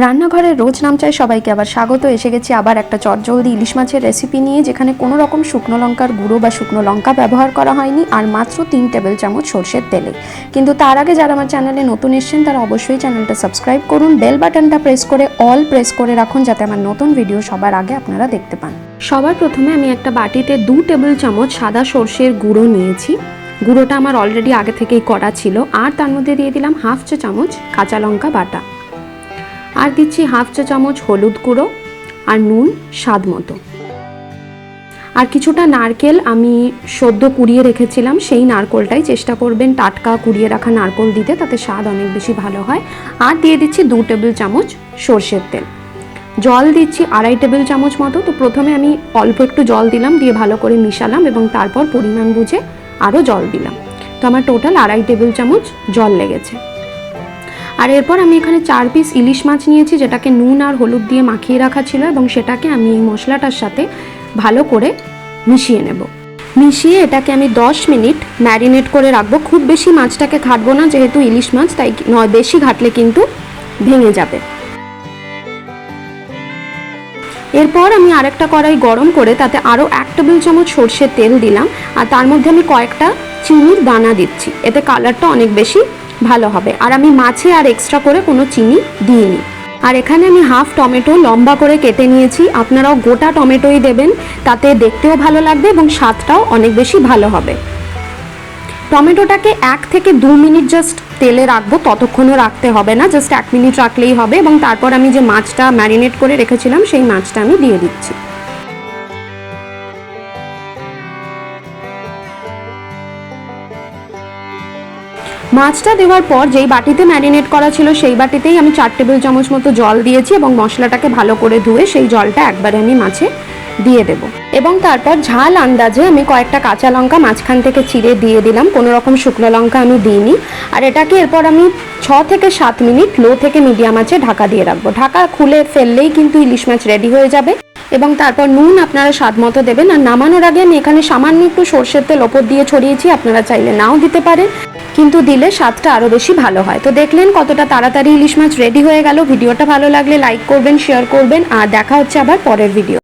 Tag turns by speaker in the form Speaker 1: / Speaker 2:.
Speaker 1: রান্নাঘরের রোজ নাম চাই সবাইকে আবার স্বাগত। এসে গেছি আবার একটা চটজলদি ইলিশ মাছের রেসিপি নিয়ে, যেখানে কোনো রকম শুকনো লঙ্কার গুঁড়ো বা শুকনো লঙ্কা ব্যবহার করা হয়নি, আর মাত্র 3 টেবিল চামচ সরষের তেলে। কিন্তু তার আগে যারা আমার চ্যানেলে নতুন এসেছেন তারা অবশ্যই চ্যানেলটা সাবস্ক্রাইব করুন, বেল বাটনটা প্রেস করে অল প্রেস করে রাখুন, যাতে আমার নতুন ভিডিও সবার আগে আপনারা দেখতে পান। সবার প্রথমে আমি একটা বাটিতে 2 টেবিল চামচ সাদা সরষের গুঁড়ো নিয়েছি। গুঁড়োটা আমার অলরেডি আগে থেকেই করা ছিল। আর তার মধ্যে দিয়ে দিলাম হাফ চা চামচ কাঁচা লঙ্কা বাটা, আর দিচ্ছি হাফ চা চামচ হলুদ গুঁড়ো আর নুন স্বাদ মতো। আর কিছুটা নারকেল আমি সদ্য কুড়িয়ে রেখেছিলাম, সেই নারকেলটাই চেষ্টা করবেন টাটকা কুড়িয়ে রাখা নারকেল দিতে, তাতে স্বাদ অনেক বেশি ভালো হয়। আর দিয়ে দিচ্ছি 2 টেবিল চামচ সর্ষের তেল। জল দিচ্ছি 2.5 টেবিল চামচ মতো। তো প্রথমে আমি অল্প একটু জল দিলাম, দিয়ে ভালো করে মিশালাম এবং তারপর পরিমাণ বুঝে আরও জল দিলাম। তো আমার টোটাল 2.5 টেবিল চামচ জল লেগেছে। আর এরপর আমি এখানে 4 পিস ইলিশ মাছ নিয়েছি, যেটাকে নুন আর হলুদ দিয়ে মাখিয়ে রাখা ছিল, এবং সেটাকে আমি এই মশলাটার সাথে ভালো করে মিশিয়ে নেব। মিশিয়ে এটাকে আমি 10 মিনিট ম্যারিনেট করে রাখবো। খুব বেশি মাছটাকে ঘাটবো না, যেহেতু ইলিশ মাছ, তাই নয় বেশি ঘাটলে কিন্তু ভেঙে যাবে। এরপর আমি আরেকটা কড়াই গরম করে তাতে আরও 1 টেবিল চামচ সর্ষের তেল দিলাম, আর তার মধ্যে আমি কয়েকটা চিনির দানা দিচ্ছি, এতে কালারটা অনেক বেশি ভালো হবে। আর আমি মাছে আর এক্সট্রা করে কোনো চিনি দিইনি। আর এখানে আমি হাফ টমেটো লম্বা করে কেটে নিয়েছি। আপনারাও গোটা টমেটোই দেবেন, তাতে দেখতেও ভালো লাগবে এবং স্বাদটাও অনেক বেশি ভালো হবে। টমেটোটাকে 1 থেকে 2 মিনিট জাস্ট তেলে রাখবো, ততক্ষণও রাখতে হবে না, জাস্ট 1 মিনিট রাখলেই হবে। এবং তারপর আমি যে মাছটা ম্যারিনেট করে রেখেছিলাম সেই মাছটা আমি দিয়ে দিচ্ছি। মাছটা দেওয়ার পর যেই বাটিতে ম্যারিনেট করা ছিল সেই বাটিতেই আমি 4 টেবিল চামচ মতো জল দিয়েছি, এবং মশলাটাকে ভালো করে ধুয়ে সেই জলটা একবারে আমি মাছে দিয়ে দেব। এবং তারপর ঝাল আন্দাজে আমি কয়েকটা কাঁচা লঙ্কা মাঝখান থেকে চিড়ে দিয়ে দিলাম, কোনো রকম শুকনো লঙ্কা আমি দিইনি। আর এটাকে এরপর আমি 6 থেকে 7 মিনিট লো থেকে মিডিয়াম আঁচে ঢাকা দিয়ে রাখবো। ঢাকা খুলে ফেললেই কিন্তু ইলিশ মাছ রেডি হয়ে যাবে। এবং তারপর নুন আপনারা স্বাদ মতো দেবেন। আর নামানোর আগে আমি এখানে সামান্য একটু সর্ষের তেল ওপর দিয়ে ছড়িয়েছি, আপনারা চাইলে নাও দিতে পারেন, কিন্তু দিলে স্বাদটা আরও বেশি ভালো হয়। তো দেখলেন কতটা তাড়াতাড়ি ইলিশ মাছ রেডি হয়ে গেল। ভিডিওটা ভালো লাগলে লাইক করবেন, শেয়ার করবেন, আর দেখা হচ্ছে আবার পরের ভিডিও।